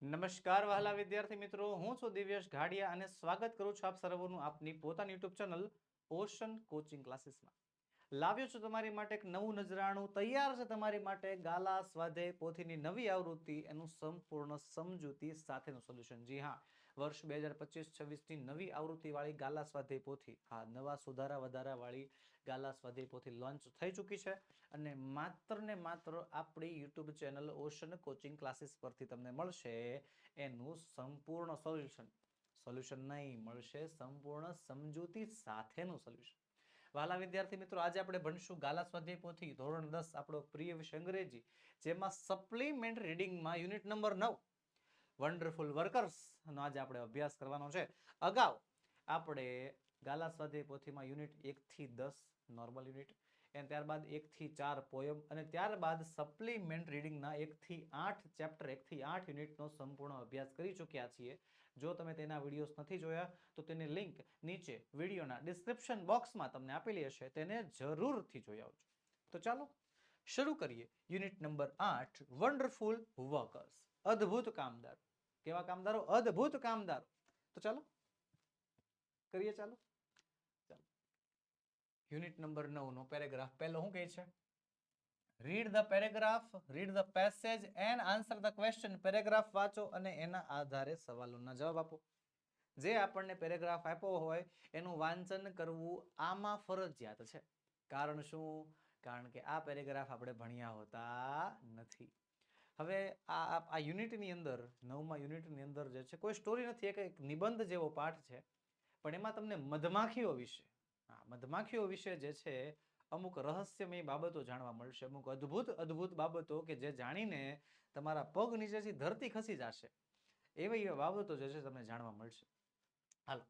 નમસ્કાર વહાલા વિદ્યાર્થી મિત્રો, હું છું દિવ્યેશ ઘાડિયા અને સ્વાગત કરું છું આપ સર્વનું આપની પોતાની યુટ્યુબ ચેનલ ઓશન કોચિંગ ક્લાસીસમાં. લાવ્યો છું તમારી માટે એક નવું નજરાણું. તૈયાર છે તમારી માટે ગાલા સ્વાધ્યાય પોથીની નવી આવૃત્તિ, એનું સંપૂર્ણ સમજૂતી સાથેનું સોલ્યુશન. જી હા, વર્ષ 2025-26ની નવી આવૃત્તિ વાળી ગાલા સ્વાધ્યાય પોથી, આ નવા સુધારા વધારા વાળી ગાલા સ્વાધ્યાય પોથી લોન્ચ થઈ ચૂકી છે અને માત્ર ને માત્ર આપણી YouTube channel ocean coaching classes પરથી તમને મળશે એનું સંપૂર્ણ સોલ્યુશન નહીં, મળશે સંપૂર્ણ સમજૂતી સાથેનું સોલ્યુશન. વાલા વિદ્યાર્થી મિત્રો, આજે આપણે ભણશું ગાલા સ્વાધ્યાય પોથી ધોરણ 10, આપણો પ્રિય વિષય અંગ્રેજી, જેમાં સપ્લિમેન્ટ રીડિંગમાં યુનિટ નંબર 9 વન્ડરફુલ વર્કર્સ નો આજે આપણે અભ્યાસ કરવાનો છે. અગાઉ આપણે ગાલા સ્વાધ્યાય પોથીમાં યુનિટ 1 થી 10 નોર્મલ યુનિટ, અને ત્યારબાદ 1 થી 4 પોયમ, અને ત્યારબાદ સપ્લિમેન્ટ રીડિંગના 1 થી 8 ચેપ્ટર 1 થી 8 યુનિટનો સંપૂર્ણ અભ્યાસ કરી ચૂક્યા છીએ. જો તમે તેના વિડીયોઝ નથી જોયા તો તેની લિંક નીચે વિડીયોના ડિસ્ક્રિપ્શન બોક્સમાં તમને આપેલી હશે, તેને જરૂરથી જોઈ આવજો. તો ચાલો શરૂ કરીએ. યુનિટ નંબર 8 વન્ડરફુલ વર્કર્સ, અદ્ભુત કામદાર. કેવા કામદારો? અદ્ભુત કામદારો. તો ચાલો કરીએ. ચાલો યુનિટ નંબર 9 નો પેરેગ્રાફ પહેલો શું કહે છે? Read the paragraph, read the passage and answer the question. Paragraph વાંચો અને એના આધારે સવાલોના જવાબ આપો. જે આપણને પેરેગ્રાફ આપ્યો હોય એનું વાંચન કરવું આમાં ફરજિયાત છે. કારણ શું? કારણ કે આ પેરેગ્રાફ આપણે ભણ્યા હોતા નથી. હવે આ યુનિટની અંદર, 9મા યુનિટની અંદર જે છે, કોઈ સ્ટોરી નથી, એક નિબંધ જેવો પાઠ છે, પણ એમાં તમને મધમાખીઓ વિશે, મધમાખીઓ વિશે જે છે અમુક રહસ્યમય બાબતો જાણવા મળશે, અમુક અદ્ભુત બાબતો કે જે જાણીને તમારા પગ નીચેથી ધરતી ખસી જશે, એવી બાબતો જે છે તમને જાણવા મળશે. હાલો,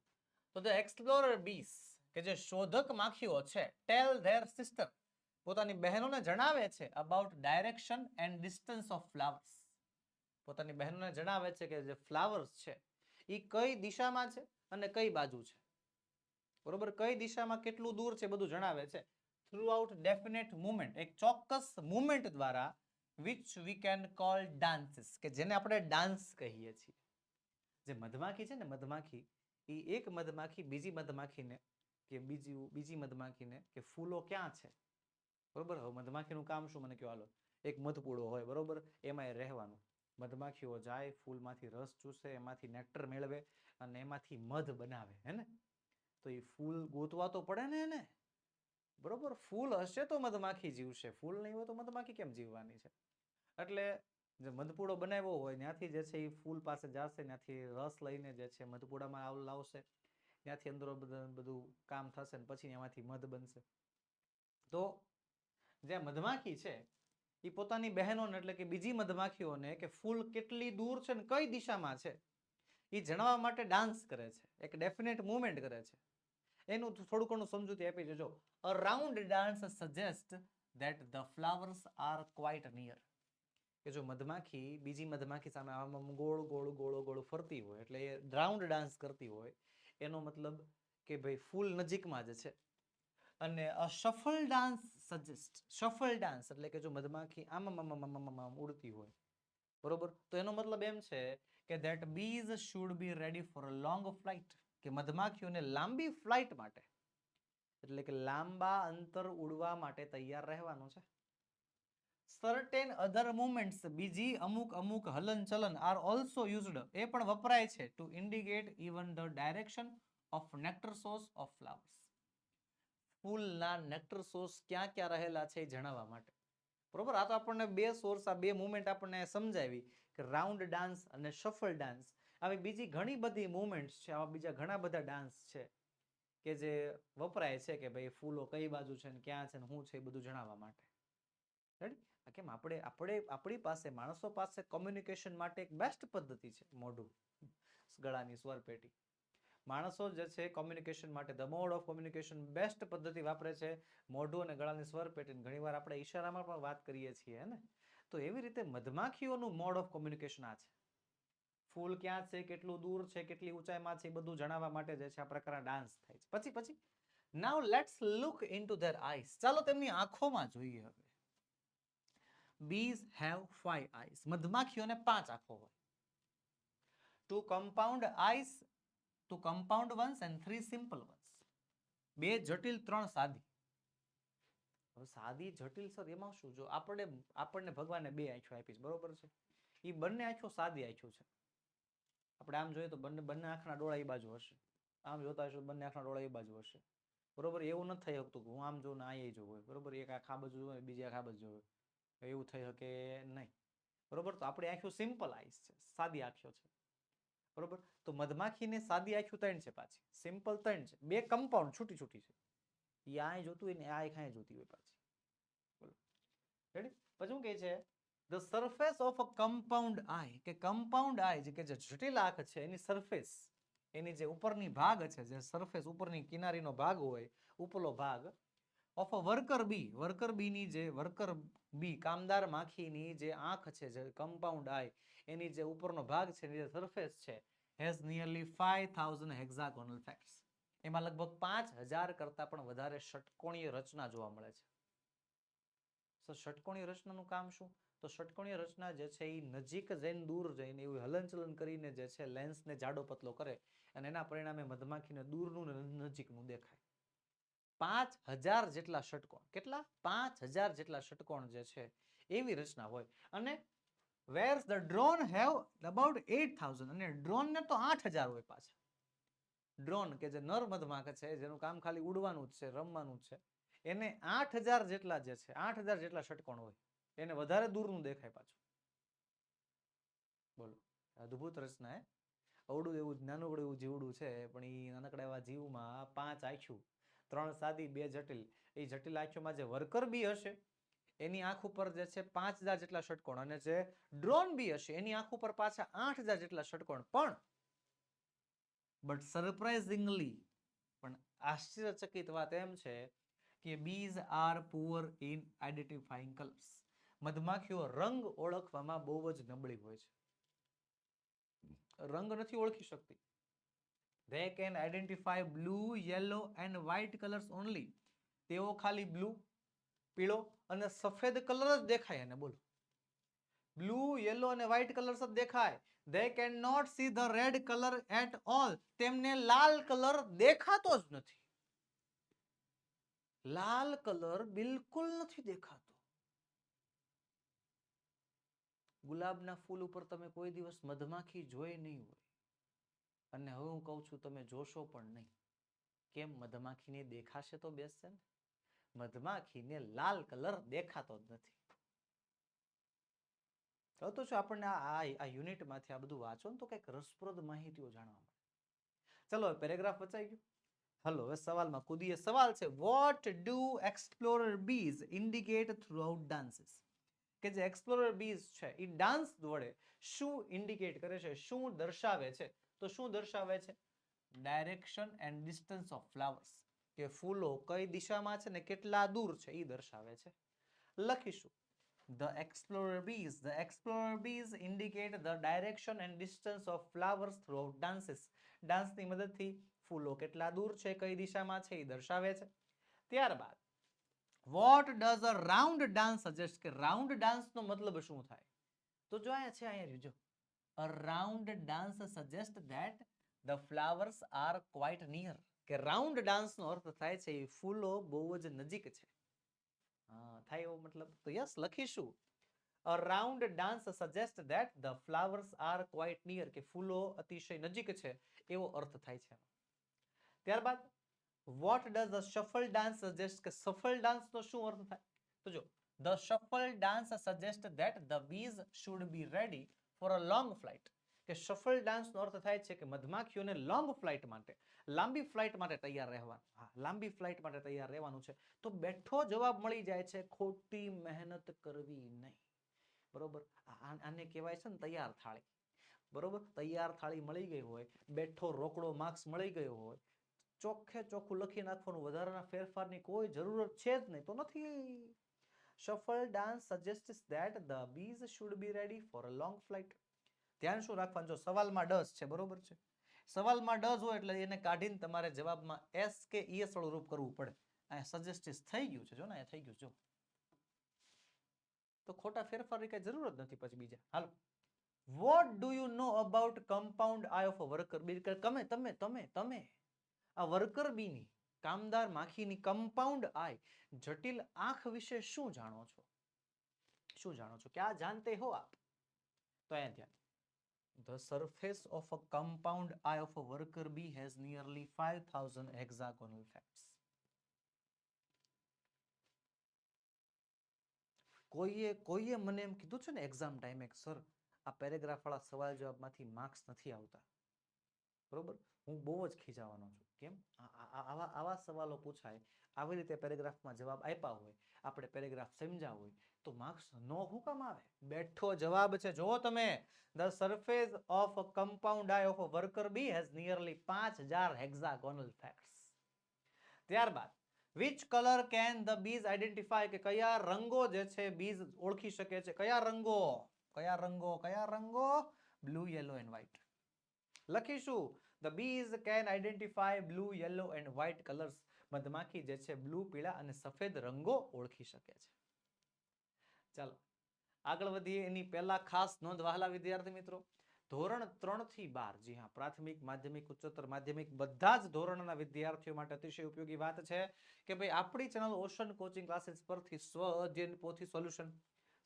તો ધ એક્સપ્લોરર બીસ, કે જે શોધક માખીઓ છે, ટેલ ધેર સિસ્ટર, પોતાની બહેનોને જણાવે છે about direction and distance of flowers. પોતાની બહેનોને જણાવે છે કે જે ફ્લાવર્સ છે એ કઈ દિશામાં છે અને કઈ બાજુ છે, બરોબર, કઈ દિશામાં કેટલું દૂર છે બધું જણાવે છે. થ્રુ આઉટ ડેફિનેટ મુવમેન્ટ, એક ચોક્કસ મુવમેન્ટ દ્વારા, which we can call dances, કે જેને આપણે ડાન્સ કહીએ છીએ. જે મધમાખી છે ને, મધમાખી, એ એક મધમાખી બીજી મધમાખીને કે બીજી મધમાખીને કે ફૂલો ક્યાં છે, બરોબર. હવે મધમાખીનું કામ શું મને કહો? હાલો, એક મધપૂડો હોય, બરોબર, એમાં એ રહેવાનું. મધમાખીઓ જાય, ફૂલમાંથી રસ ચૂસે, એમાંથી નેક્ટર મેળવે અને એમાંથી મધ બનાવે, હે ને? તો એ ફૂલ ગોતવા તો પડે ને એને, બરોબર. ફૂલ હશે તો મધમાખી જીવશે, ફૂલ નહીં હોય તો મધમાખી કેમ જીવવાની છે? એટલે જે મધપૂડો બનાવ્યો હોય ત્યાંથી જે છે એ ફૂલ પાસે જશે, ત્યાંથી રસ લઈને જે છે મધપૂડામાં લાવશે, ત્યાંથી અંદર બધું કામ થશે ને પછી એમાંથી મધ બનશે. તો જે મધમાખી છે એ પોતાની બહેનોને, એટલે કે બીજી મધમાખીઓને, કે ફૂલ કેટલી દૂર છે ને કઈ દિશામાં છે એ જણાવવા માટે ડાન્સ કરે છે, એક ડેફિનેટ મુવમેન્ટ કરે છે. એનું થોડું ઘણું સમજૂતી આપી દેજો. અ round dance suggest that the flowers are quite near, કે જો મધમાખી બીજી મધમાખી સામે આમ ગોળ ગોળ ગોળ ગોળ ફરતી હોય, એટલે એ રાઉન્ડ ડાન્સ કરતી હોય, એનો મતલબ કે ભાઈ ફૂલ નજીકમાં જ છે. અને shuffle dance suggest, shuffle dance એટલે કે જો મધમાખી આમ ઉડતી હોય, બરોબર, તો એનો મતલબ એમ છે કે that bees should be ready for a long flight, કે મધમાખીઓને લાંબી ફ્લાઇટ માટે, એટલે કે લાંબા અંતર ઉડવા માટે તૈયાર રહેવાનું છે. સર્ટેન અધર મુવમેન્ટ્સ, બીજી અમુક હલનચલન, આર ઓલ્સો યુઝડ, એ પણ વપરાય છે, to indicate even the direction of nectar source of flowers, ફૂલના નેક્ટર સોર્સ ક્યાં ક્યાં રહેલા છે એ જણાવવા માટે, બરોબર. આ તો આપણને બે સોર્સ, આ બે મુવમેન્ટ આપણને સમજાવી કે રાઉન્ડ ડાન્સ અને શફલ ડાન્સ. આવી બીજી ઘણી બધી મુવમેન્ટ્સ છે, આવા બીજા ઘણા બધા ડાન્સ છે કે જે વપરાય છે કે ભાઈ ફૂલો કઈ બાજુ છે ને ક્યાં છે ને શું છે એ બધું જણાવવા માટે. કેમ આપણી પાસે, માણસો પાસે કોમ્યુનિકેશન માટે એક બેસ્ટ પદ્ધતિ છે મોઢું, ગળાની સ્વર પેટી. માણસો જે છે કોમ્યુનિકેશન માટે, the mode of communication, best પદ્ધતિ વાપરે છે મોઢું અને ગળાની સ્વર પેટી. ઘણીવાર આપણે ઈશારામાં પણ વાત કરીએ છીએ ને. તો એવી રીતે મધમાખીઓનું મોડ ઓફ કોમ્યુનિકેશન આ છે. ફૂલ ક્યાં છે, કેટલું દૂર છે, કેટલી ઊંચાઈમાં છે, એ બધું જણાવવા માટે જે છે આ પ્રકારના ડાન્સ થાય છે. પછી now let's look into their eyes, ચાલો તેમની આંખોમાં જોઈએ. હવે bees have 5 eyes, મધમાખીઓને 5 આંખો હોય. 2 compound i's, 2 compound ones and 3 simple ones. 2 જટિલ 3 સાદી. હવે સાદી જટિલ સર એમાં શું, જો આપણને ભગવાને 2 આંખો આપી છે, બરોબર છે, એ બંને આંખો સાદી આંખો છે. આપણે આમ જોઈએ તો બંને આંખના ડોળા એ બાજુ હશે, આમ જોતા હશો બંને આંખના ડોળા એ બાજુ હશે, બરોબર. એવું નથી થઈ શકતું કે હું આમ જોઉં ને આ જોવું હોય, બરોબર. એક આંખ આ બાજુ જોવે બીજી આંખ આ બાજુ જોવે, એવું થઈ શકે નહીં, બરોબર. તો આપણી આંખો સિમ્પલ આઈસ છે, સાદી આંખો છે, બરોબર. તો મધમાખીને સાદી આંખો 3 છે, પાછી સિમ્પલ 3 છે, 2 કમ્પાઉન્ડ છૂટી છૂટી છે. એ આ જોતું હોય ને આ આંખ જોતી હોય પાછી, બોલો રેડી. પછી શું કહે છે, the surface of a compound eye, કે compound eye કે જે જટિલ આંખ છે એની સરફેસ, એની જે ઉપરની ભાગ છે, જે સરફેસ ઉપરની કિનારીનો ભાગ હોય, ઉપરનો ભાગ of a worker bee, worker bee ની જે વર્કર બી કામદાર માખીની જે આંખ છે, જે compound eye, એની જે ઉપરનો ભાગ છે, એની જે સરફેસ છે, has nearly 5000 hexagonal facets. એમાં લગભગ 5000 કરતા પણ વધારે ષટકોણીય રચના જોવા મળે છે. તો ષટકોણીય રચનાનું કામ શું, તો ષટકોણીય રચના જે છે એ નજીક જઈને દૂર જઈને એવું હલનચલન કરીને જે છે લેન્સને જાડો પતલો કરે અને એના પરિણામે મધમાખીને દૂરનું ને નજીકનું દેખાય. 5000 જેટલા ષટકોણ, કેટલા 5000 જેટલા ષટકોણ જે છે એવી રચના હોય. અને whereas the drone have about 8000, અને ડ્રોન ને તો 8000 હોય પાછા. ડ્રોન કે જે નર મધમાખ છે, જેનું કામ ખાલી ઉડવાનું જ છે, રમવાનું જ છે, એને 8000 જેટલા જે છે 8000 જેટલા ષટકોણ હોય, એને વધારે દૂરનું દેખાય પાછું. બોલો અદ્ભુત રચના. અવડું એવું નાનકડું એવું જીવડું છે, પણ એ નાનકડા એવા જીવમાં 5 આંખું, 3 સાદી 2 જટિલ. એ જટિલ આંખોમાં જે વર્કર બી હશે એની આંખ ઉપર જે છે 5000 જેટલા ષટકોણ, અને જે ડ્રોન બી હશે એની આંખ ઉપર પાછા 8000 જેટલા ષટકોણ. પણ બટ સરપ્રાઇઝિંગલી, પણ આશ્ચર્યચકિત વાત એમ છે કે bees are poor in identifying colors. મધમાખીઓ રંગ ઓળખવામાં બહુ જ નબળી હોય છે, રંગ નથી ઓળખી શકતી. they can identify blue, yellow and white colors only. તેઓ ખાલી બ્લુ, પીળો અને સફેદ કલર જ દેખાય એને, બોલો. બ્લુ, યલો અને વ્હાઇટ કલર જ દેખાય. they cannot see the red color at all. તેમને લાલ કલર દેખાતો જ નથી, લાલ કલર બિલકુલ નથી દેખાતો. ગુલાબના ફૂલ ઉપર તમે કોઈ દિવસ મધમાખી જોઈ નહીં હોય, અને હવે હું કહું છું તમે જોશો પણ નહીં. કેમ? મધમાખીને દેખાશે તો બેસશે ને. મધમાખીને લાલ કલર દેખાતો જ નથી. તો શું આપણને આ યુનિટમાંથી આ બધું વાંચો ને તો કંઈક રસપ્રદ માહિતીઓ જાણવા મળે. ચલો પેરેગ્રાફ વચાઈ ગયું. હલો હવે સવાલમાં કૂદીએ. સવાલ છે, what do explorer bees indicate throughout dances? કે જે એક્સપ્લોરર બીઝ છે એ ડાન્સ વડે શું ઇન્ડિકેટ કરે છે, શું દર્શાવે છે? તો શું દર્શાવે છે? Direction and distance of flowers, કે ફૂલો કઈ દિશામાં છે ને કેટલા દૂર છે એ દર્શાવે છે. લખીશું the explorer bees indicate the direction and distance of flowers throughout dances. ડાન્સની મદદથી ફૂલો કેટલા દૂર છે, કઈ દિશામાં છે એ દર્શાવે છે. ત્યારબાદ what does a round dance suggest? કે રાઉન્ડ ડાન્સ નો મતલબ શું થાય? તો જો અહીંયા છે, અહીંયા જો a round dance suggests that the flowers are quite near. કે રાઉન્ડ ડાન્સ નો અર્થ થાય છે એ ફૂલો બહુ જ નજીક છે. થાય એવો મતલબ. તો યસ લખીશું a round dance suggests that the flowers are quite near. કે ફૂલો અતિશય નજીક છે એવો અર્થ થાય છે. ત્યારબાદ what does the shuffle dance suggest? કે shuffle dance નો શું અર્થ થાય? તો જો the shuffle dance suggests that the bees should be ready for a long flight. કે shuffle dance નો અર્થ થાય છે કે મધમાખીઓને લોંગ ફ્લાઇટ માટે, લાંબી ફ્લાઇટ માટે તૈયાર રહેવાનું. હા, લાંબી ફ્લાઇટ માટે તૈયાર રહેવાનું છે. તો બેઠો જવાબ મળી જાય છે, ખોટી મહેનત કરવી નહીં. બરોબર, આને કહેવાય છે ને તૈયાર થાળી. બરોબર, તૈયાર થાળી મળી ગઈ હોય, બેઠો રોકડો માર્ક્સ મળી ગયો હોય, ચોખ્ખે ચોખ્ખું લખી નાખવાનું, વધારાના ફેરફારની કોઈ જરૂરત છે જ નહીં, તો નથી. Shuffle dance suggests that the bees should be ready for a long flight. ધ્યાન શું રાખવાનું? જો સવાલમાં ડઝ છે, બરોબર છે, સવાલમાં ડઝ હોય એટલે એને કાઢીને તમારે જવાબમાં એસ કે ઈએસ વાળું રૂપ કરવું પડે. અહીંયા સજેસ્ટિવ થઈ ગયું છે, જો ને અહીંયા થઈ ગયું. જો તો ખોટા ફેરફારની કઈ જરૂર જ નથી પછી બીજા. Hello what do you know about compound eye of a worker bee? તમે આ વર્કર બી ની, કામદાર માખીની કમ્પાઉન્ડ આઈ, જટિલ આંખ વિશે શું જાણો છો? શું જાણો છો? ક્યાં જાણતે હો આપ? તો અહીંયા ધ્યાન. The surface of a compound eye of a worker bee has nearly 5000 hexagonal facts. કોઈએ મને એમ કીધું છે ને એક્ઝામ ટાઈમે, સર આ પેરેગ્રાફ વાળા સવાલ જવાબમાંથી માર્ક્સ નથી આવતા, બરોબર? હું બહુ જ ખીજાવાનો છું. કેમ? આવા સવાલો પૂછાય, આવી રીતે પેરેગ્રાફમાં જવાબ આપ્યા હોય, આપણે પેરેગ્રાફ સમજ્યા હોય તો માર્ક્સ નો હું કામ આવે? બેઠો જવાબ છે, જો તમે. The surface of a compound eye of a worker bee has nearly 5000 hexagonal facts. ત્યારબાદ which color can the bees identify, કે કયા રંગો જે છે બીજ ઓળખી શકે છે? કયા રંગો? Blue, yellow and white. લખીશું the bees can identify blue, yellow and white colors. મધમાખી જે છે બ્લુ, પીળા અને સફેદ રંગો ઓળખી શકે છે. ચાલો આગળ વધીએ. એની પહેલા ખાસ નોંધ વહાલા વિદ્યાર્થી મિત્રો, ધોરણ 3 થી 12, જી હા, પ્રાથમિક, માધ્યમિક, ઉચ્ચતર માધ્યમિક બધા જ ધોરણના વિદ્યાર્થીઓ માટે અતિશય ઉપયોગી વાત છે કે ભાઈ આપણી ચેનલ ઓશન કોચિંગ ક્લાસીસ પરથી સ્વ અધ્યયન પોથી સોલ્યુશન,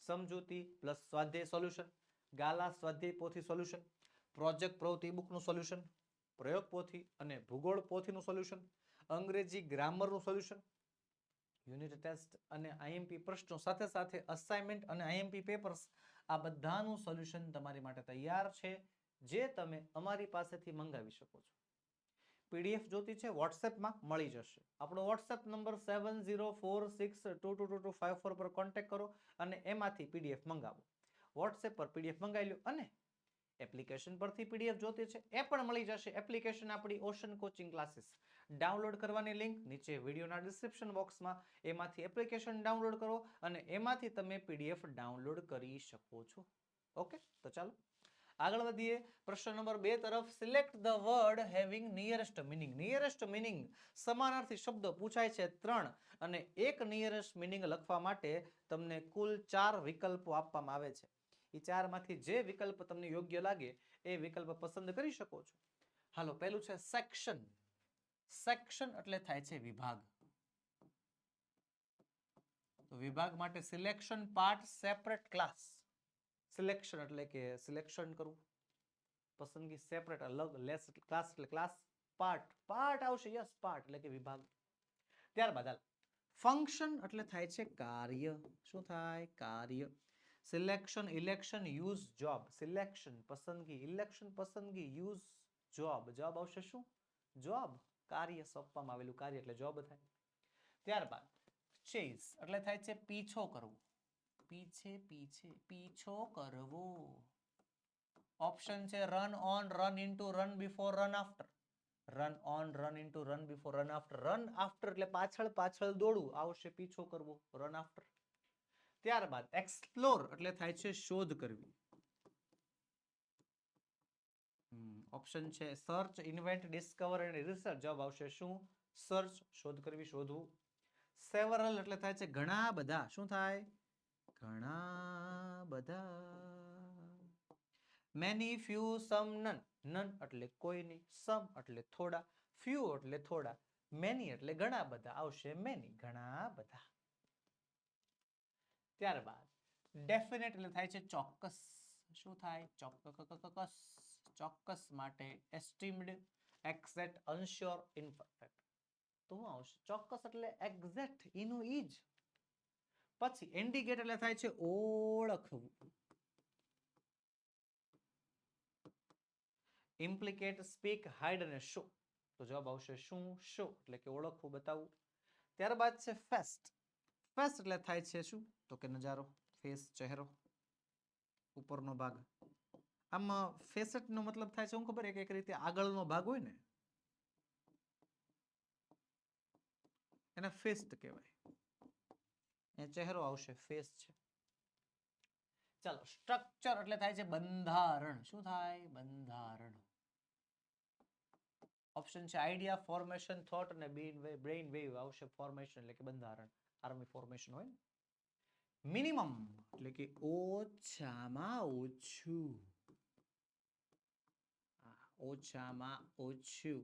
સમજૂતી પ્લસ સ્વાધ્યાય સોલ્યુશન, ગાલા સ્વાધ્યાય પોથી સોલ્યુશન, પ્રોજેક્ટ પ્રવૃત્તિ બુકનું સોલ્યુશન, પ્રયોગ પોથી અને ભૂગોળ પોથીનું સોલ્યુશન, અંગ્રેજી ગ્રામરનું સોલ્યુશન, યુનિટ ટેસ્ટ અને આઈએમપી પ્રશ્નો સાથે સાથે અસાઇનમેન્ટ અને આઈએમપી પેપર્સ, આ બધાનું સોલ્યુશન તમારી માટે તૈયાર છે, જે તમે અમારી પાસેથી મંગાવી શકો છો. પીડીએફ જોતી છે વોટ્સએપમાં મળી જશે. આપણો વોટ્સએપ નંબર 7046222254 પર કોન્ટેક્ટ કરો અને એમાંથી પીડીએફ મંગાવો. વોટ્સએપ પર પીડીએફ મંગાવી લો. અને એપ્લિકેશન પરથી પીડીએફ જોતી છે એ પણ મળી જશે. એપ્લિકેશન આપણી ઓશન કોચિંગ ક્લાસીસ. ડાઉનલોડ કરવાની લિંક નીચે વિડીયોના ડિસ્ક્રિપ્શન બોક્સમાં, એમાંથી એપ્લિકેશન ડાઉનલોડ કરો અને એમાંથી તમે પીડીએફ ડાઉનલોડ કરી શકો છો. ઓકે, તો ચાલો આગળ વધીએ. પ્રશ્ન નંબર 2 તરફ. Select the word having nearest meaning. Nearest meaning સમાનાર્થી શબ્દ પૂછાય છે 3 અને એક નિયરેસ્ટ મિનિંગ લખવા માટે તમને કુલ 4 વિકલ્પો આપવામાં આવે છે. એ 4 માંથી જે વિકલ્પ તમને યોગ્ય લાગે એ વિકલ્પ પસંદ કરી શકો છો. હાલો, પહેલું છે સેક્શન. સેક્શન એટલે થાય છે વિભાગ. તો વિભાગ માટે selection, part, separate, class. Selection એટલે કે સિલેક્શન કરવું, પસંદગી, સેપરેટ અલગ, લેસ ક્લાસ એટલે ક્લાસ, પાર્ટ આવશે, યસ, પાર્ટ એટલે કે વિભાગ. ત્યારબાદ હાલ ફંક્શન એટલે થાય છે કાર્ય. શું થાય? કાર્ય. Selection, election, use, job. Selection પસંદગી, ઇલેક્શન પસંદગી, યુઝ જોબ. જોબ આવશે શું? જોબ, કાર્ય, સોંપવામાં આવેલું કાર્ય એટલે જોબ થાય. ત્યારબાદ ચેઝ એટલે થાય છે પીછો કરવો. પીછો કરવો. ઓપ્શન છે run on, run into, run before, run after. Run on, run into, run before, run after. Run after એટલે પાછળ દોડવું, આવશે પીછો કરવો, રન આફ્ટર. ત્યારબાદ એક્સપ્લોર એટલે થાય છે શોધ કરવી. ઓપ્શન છે સર્ચ, ઇન્વેન્ટ, ડિસ્કવર અને રિસર્ચ. જવાબ આવશે શું? સર્ચ, શોધ કરવી, શોધવું. સેવરલ એટલે થાય છે ઘણા બધા. શું થાય? ઘણા બધા. મેની, ફ્યુ, સમ, નન. નન એટલે કોઈ નહીં, સમ એટલે થોડા, ફ્યુ એટલે થોડા, મેની એટલે ઘણા બધા, આવશે મેની, ઘણા બધા. ત્યારબાદ ડેફિનેટ એટલે થાય છે ચોક્કસ. શું થાય? ચોક્કસ. ચોક્કસ માટે એસ્ટીમ્ડ, એક્ઝેક્ટ, અનશ્યોર, ઇનપરફેક્ટ. તો શું આવશે? ચોક્કસ એટલે એક્ઝેક્ટ, એનું ઈ જ. પછી ઇન્ડિકેટ એટલે થાય છે ઓળખવું. ઇમ્પ્લિકેટ, સ્પીક, હાઇડ અને શો. તો જવાબ આવશે શું? શો એટલે કે ઓળખવું, બતાવવું. ત્યારબાદ છે ફેસ્ટ. ફેસ્ટ એટલે થાય છે શું? તો કે નજારો, ફેસ, ચહેરો, ઉપરનો ભાગ. આમાં ફેસેટ નો મતલબ થાય છે શું ખબર? એક રીતે આગળનો ભાગ હોય ને એને ફેસ્ટ કહેવાય. એ ચહેરો આવશે, ફેસ છે. ચાલો, સ્ટ્રક્ચર એટલે થાય છે બંધારણ. શું થાય? બંધારણ. ઓપ્શન છે આઈડિયા, ફોર્મેશન, થોટ અને બ્રેઇન વેવ. આવશે ફોર્મેશન એટલે કે બંધારણ. આર્મી ફોર્મેશન હોય ને. મિનિમમ એટલે કે ઓછામાં ઓછું. ઓછામાં ઓછું.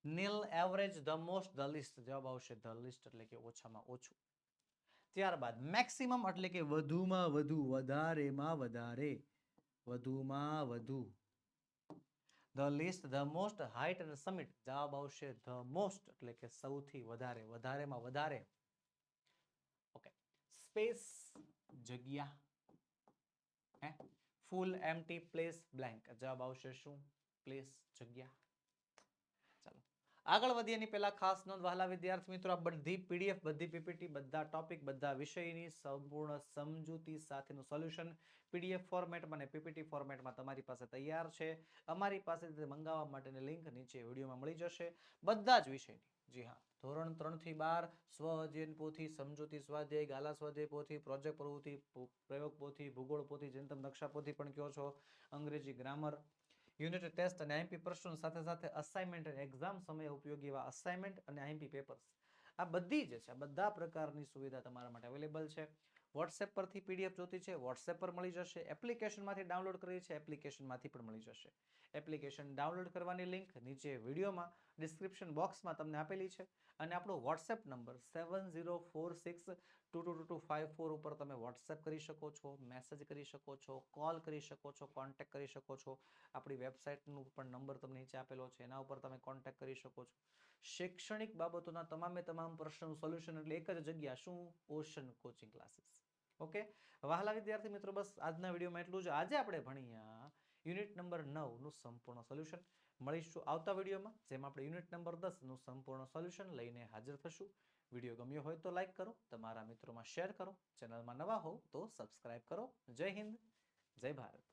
Nil average the most the least જવાબ આવશે ધ લિસ્ટ એટલે કે ઓછામાં ઓછું. ત્યારબાદ મેક્સિમમ એટલે કે વધુમાં વધુ, વધારેમાં વધારે, વધુમાં વધુ. The list the most height અને સમિટ જવાબ આવશે ધ મોસ્ટ એટલે કે સૌથી વધારે, વધારેમાં વધારે. ઓકે. સ્પેસ જગ્યા. હે ફૂલ એમ્પ્ટી પ્લેસ બ્લેન્ક જવાબ આવશે શું? પ્લેસ જગ્યા. ચાલો આગળ વધીએ એની પહેલા ખાસ નોંધ વહાલા વિદ્યાર્થી મિત્રો, આ બધી પીડીએફ, બધી પીપીટી, બધા ટોપિક, બધા વિષયની સંપૂર્ણ સમજૂતી સાથેનું સોલ્યુશન પીડીએફ ફોર્મેટમાં અને પીપીટી ફોર્મેટમાં તમારી પાસે તૈયાર છે. અમારી પાસેથી મંગાવવા માટેની લિંક નીચે વિડીયોમાં મળી જશે. બધા જ વિષયની, જી હા, ધોરણ 3 થી 12 સ્વ અધ્યયન પોથી, સમજૂતી સ્વાધ્યાય, ગાલા સ્વાધ્યાય પોથી, પ્રોજેક્ટ પ્રવૃત્તિ, પ્રયોગ પોથી, ભૂગોળ પોથી, જેને તમે નકશા પોથી પણ કહો છો, અંગ્રેજી ગ્રામર, યુનિટ ટેસ્ટ અને આઈએમપી પ્રશ્નો સાથે સાથે અસાઇનમેન્ટ અને એક્ઝામ સમયે ઉપયોગી એવા અસાઇનમેન્ટ અને આઈએમપી પેપર્સ, આ બધી જે છે, આ બધા પ્રકારની સુવિધા તમારા માટે અવેલેબલ છે. વોટ્સએપ પરથી પીડીએફ જોતી છે, વોટ્સએપ પર મળી જશે. એપ્લિકેશનમાંથી ડાઉનલોડ કરી છે, એપ્લિકેશનમાંથી પણ મળી જશે. એપ્લિકેશન ડાઉનલોડ કરવાની લિંક નીચે વિડીયોમાં ડિસ્ક્રિપ્શન બોક્સમાં તમને આપેલી છે. અને આપણો વોટ્સએપ નંબર 7046222254 ઉપર તમે વોટ્સએપ કરી શકો છો, મેસેજ કરી શકો છો, કોલ કરી શકો છો, કોન્ટેક્ટ કરી શકો છો. આપણી વેબસાઇટનો પણ નંબર તમને નીચે આપેલો છે, એના ઉપર તમે કોન્ટેક્ટ કરી શકો છો. શૈક્ષણિક બાબતોના તમામે તમામ પ્રશ્નોનું સોલ્યુશન એટલે એક જ જગ્યા, શું? Ocean coaching classes. ઓકે વહાલા વિદ્યાર્થી મિત્રો, બસ આજના વિડીયોમાં એટલું જ. આજે આપણે ભણ્યા યુનિટ નંબર 9 નું સંપૂર્ણ સોલ્યુશન. મળીશું આવતા વિડીયોમાં, જેમાં આપણે યુનિટ નંબર 10 નું સંપૂર્ણ સોલ્યુશન લઈને હાજર થશું. વિડીયો ગમ્યો હોય તો લાઈક કરો, તમારા મિત્રોમાં શેર કરો, ચેનલમાં નવા હો તો સબસ્ક્રાઇબ કરો. જય હિન્દ, જય ભારત.